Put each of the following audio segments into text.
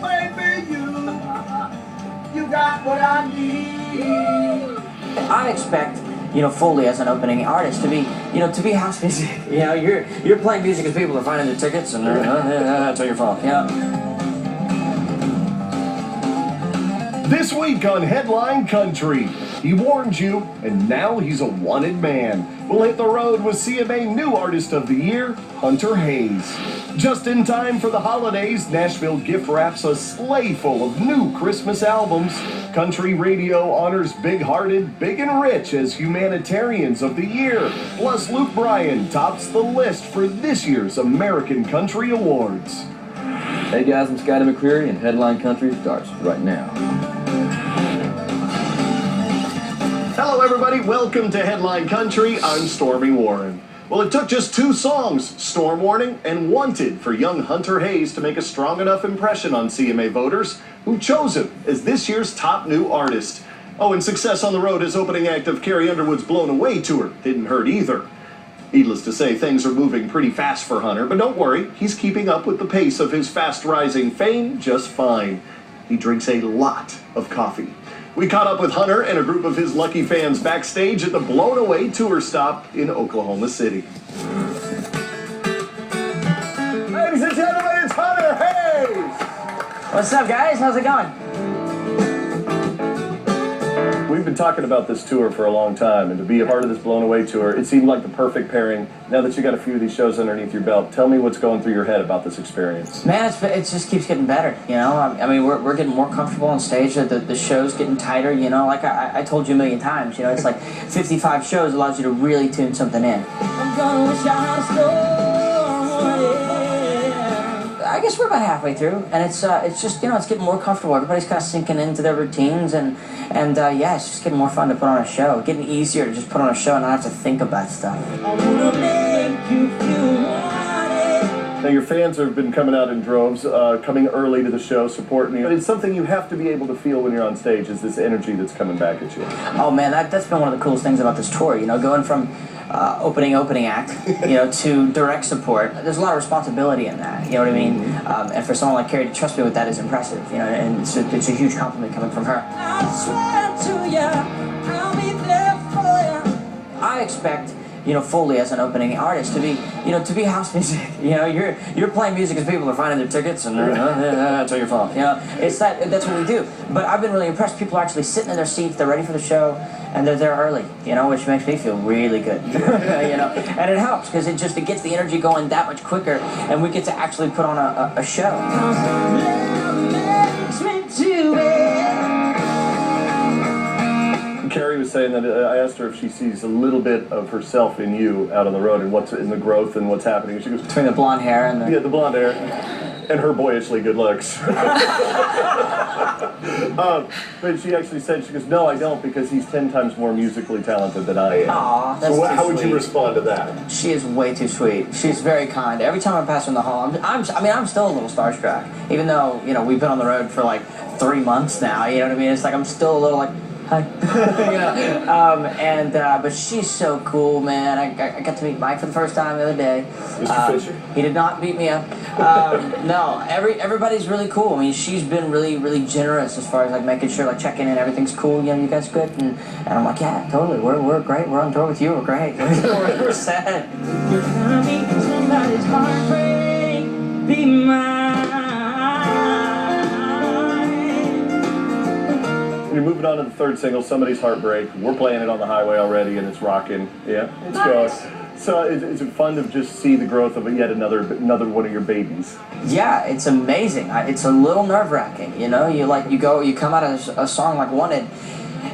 baby, you got what I need. I expect, Foley as an opening artist to be, to be house music. You're playing music as people are finding their tickets and that's how you're falling. This week on Headline Country, he warned you, and now he's a wanted man. We'll hit the road with CMA New Artist of the Year, Hunter Hayes. Just in time for the holidays, Nashville gift wraps a sleigh full of new Christmas albums. Country radio honors Big Hearted, Big and Rich as Humanitarians of the Year. Plus, Luke Bryan tops the list for this year's American Country Awards. Hey guys, I'm Scotty McCreery, and Headline Country starts right now. Hello everybody, welcome to Headline Country. I'm Stormy Warren. Well, it took just 2 songs, Storm Warning and Wanted, for young Hunter Hayes to make a strong enough impression on CMA voters, who chose him as this year's top new artist. Oh, and success on the road as opening act of Carrie Underwood's Blown Away tour didn't hurt either. Needless to say, things are moving pretty fast for Hunter, but don't worry, he's keeping up with the pace of his fast-rising fame just fine. He drinks a lot of coffee. We caught up with Hunter and a group of his lucky fans backstage at the Blown Away tour stop in Oklahoma City. Ladies and gentlemen, it's Hunter Hayes! What's up, guys? How's it going? We've been talking about this tour for a long time, and to be a part of this Blown Away tour, it seemed like the perfect pairing. Now that you got a few of these shows underneath your belt, tell me what's going through your head about this experience. Man, it just keeps getting better, I mean, we're getting more comfortable on stage. The show's getting tighter, like I told you a million times, it's like 55 shows allows you to really tune something in. I'm gonna wish I had a storm. I guess we're about halfway through, and it's just, it's getting more comfortable. Everybody's kind of sinking into their routines, and yeah, it's just getting more fun to put on a show. Getting easier to just put on a show and not have to think about stuff. I wanna make you feel wanted. Now, your fans have been coming out in droves, coming early to the show, supporting you. But it's something you have to be able to feel when you're on stage, is this energy that's coming back at you. Oh, man, that's been one of the coolest things about this tour, going from opening act, to direct support. There's a lot of responsibility in that, you know what I mean? And for someone like Carrie to trust me with that is impressive, and it's a huge compliment coming from her. I swear to you, I'll be there for you. I expect, Foley as an opening artist to be house music. You're playing music as people are finding their tickets and that's how you're falling. That's what we do. But I've been really impressed. People are actually sitting in their seats, they're ready for the show, and they're there early, which makes me feel really good. And it helps because it gets the energy going that much quicker, and we get to actually put on a show. Carrie was saying that I asked her if she sees a little bit of herself in you out on the road and what's in the growth and what's happening. And she goes, between the blonde hair and the blonde hair and her boyishly good looks. But she actually said, she goes, no, I don't, because he's 10 times more musically talented than I am. Aw, that's so how would sweet. You respond to that? She is way too sweet. She's very kind. Every time I pass her in the hall, I'm still a little starstruck, even though we've been on the road for like 3 months now. You know what I mean? It's like I'm still a little like, hi. But she's so cool, man. I got to meet Mike for the first time the other day. Mr. Fisher? He did not beat me up. No, everybody's really cool. I mean, she's been really, really generous as far as like making sure, like checking in, everything's cool. You guys good? And I'm like, yeah, totally. We're great. We're on tour with you. We're great. We're set. You're gonna meet somebody's heartbreak. Be mine. You're moving on to the third single, Somebody's Heartbreak. We're playing it on the highway already, and it's rocking. Yeah, it's going. So is it fun to just see the growth of yet another one of your babies? Yeah, it's amazing. It's a little nerve-wracking, You come out of a song like Wanted,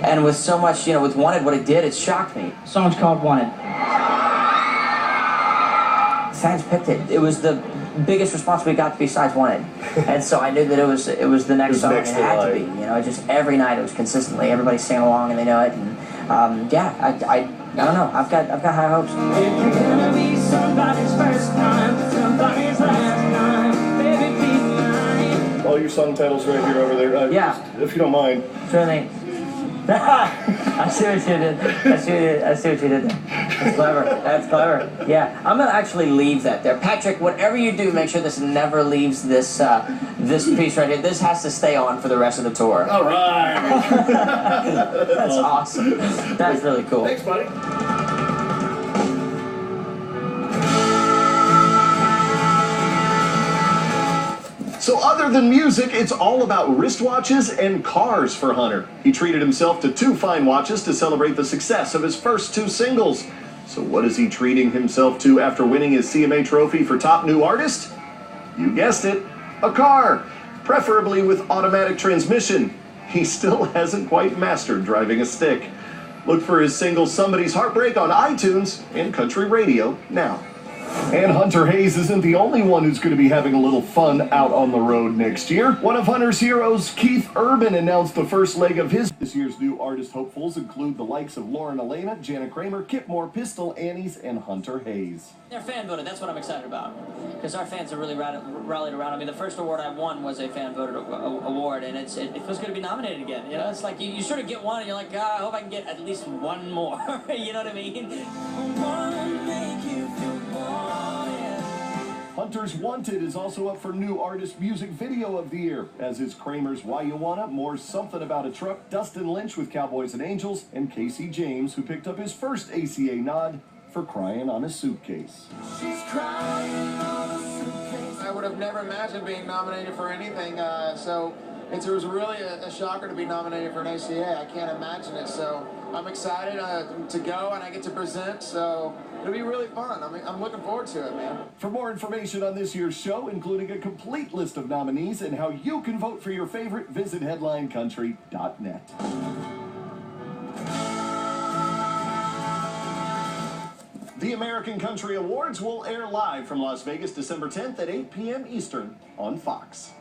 and with so much, with Wanted, what it did, it shocked me. The song's called Wanted. Fans picked it. It was the biggest response we got besides Wanted, and so I knew that it was the next song. It had to be, just every night it was consistently everybody singing along and they know it, and I don't know. I've got high hopes. If you're gonna be somebody's first time, somebody's last time, baby, be mine. All your song titles right here over there. Yeah. If you don't mind. Sure thing. I see what you did. I see what you did there. That's clever. That's clever. Yeah, I'm gonna actually leave that there. Patrick, whatever you do, make sure this never leaves this this piece right here. This has to stay on for the rest of the tour. All right. That's awesome. That's really cool. Thanks, buddy. So other than music, it's all about wristwatches and cars for Hunter. He treated himself to 2 fine watches to celebrate the success of his first 2 singles. So what is he treating himself to after winning his CMA trophy for Top New Artist? You guessed it, a car, preferably with automatic transmission. He still hasn't quite mastered driving a stick. Look for his single Somebody's Heartbreak on iTunes and country radio now. And Hunter Hayes isn't the only one who's going to be having a little fun out on the road next year. One of Hunter's heroes, Keith Urban, announced the first leg of this year's new artist hopefuls include the likes of Lauren Elena, Jana Kramer, Kip Moore, Pistol Annie's, and Hunter Hayes. They're fan voted. That's what I'm excited about, because our fans are really rallied around. I mean, the first award I won was a fan voted award, and it feels good to be nominated again. You know, it's like you sort of get one, and you're like, I hope I can get at least one more. You know what I mean? Hunter's Wanted is also up for New Artist Music Video of the Year, as is Kramer's Why You Wanna, Moore's Something About a Truck, Dustin Lynch with Cowboys and Angels, and Casey James, who picked up his first ACA nod for Crying on a Suitcase. She's crying on a suitcase. I would have never imagined being nominated for anything, so it was really a shocker to be nominated for an ACA. I can't imagine it, so I'm excited to go and I get to present, so it'll be really fun. I'm looking forward to it, man. For more information on this year's show, including a complete list of nominees and how you can vote for your favorite, visit headlinecountry.net. The American Country Awards will air live from Las Vegas December 10th at 8 p.m. Eastern on Fox.